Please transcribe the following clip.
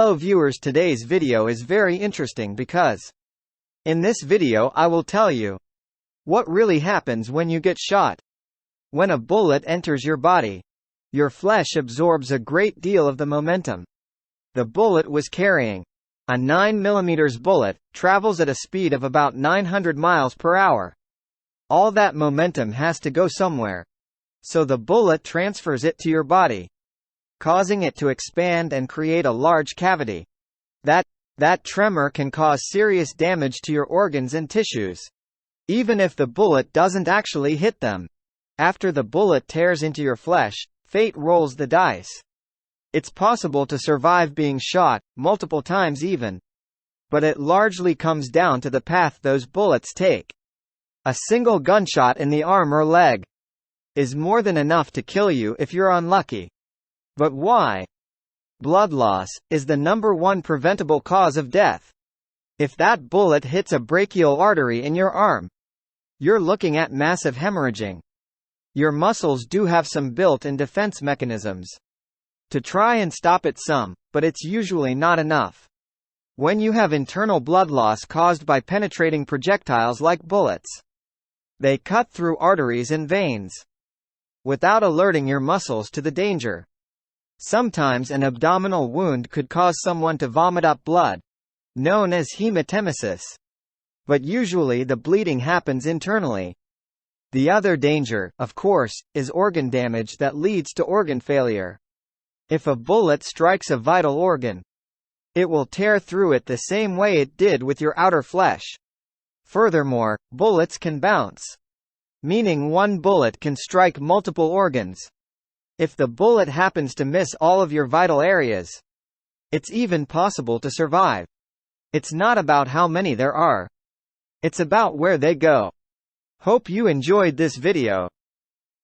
Hello viewers, today's video is very interesting because in this video I will tell you what really happens when you get shot. When a bullet enters your body, your flesh absorbs a great deal of the momentum the bullet was carrying. A 9mm bullet travels at a speed of about 900 miles per hour. All that momentum has to go somewhere. So the bullet transfers it to your body, causing it to expand and create a large cavity. That tremor can cause serious damage to your organs and tissues, even if the bullet doesn't actually hit them. After the bullet tears into your flesh, fate rolls the dice. It's possible to survive being shot, multiple times even. But it largely comes down to the path those bullets take. A single gunshot in the arm or leg is more than enough to kill you if you're unlucky. But why? Blood loss is the #1 preventable cause of death. If that bullet hits a brachial artery in your arm, you're looking at massive hemorrhaging. Your muscles do have some built-in defense mechanisms to try and stop it but it's usually not enough. When you have internal blood loss caused by penetrating projectiles like bullets, they cut through arteries and veins without alerting your muscles to the danger. Sometimes an abdominal wound could cause someone to vomit up blood, known as hematemesis. But usually the bleeding happens internally. The other danger, of course, is organ damage that leads to organ failure. If a bullet strikes a vital organ, it will tear through it the same way it did with your outer flesh. Furthermore, bullets can bounce, meaning one bullet can strike multiple organs. If the bullet happens to miss all of your vital areas, it's even possible to survive. It's not about how many there are. It's about where they go. Hope you enjoyed this video.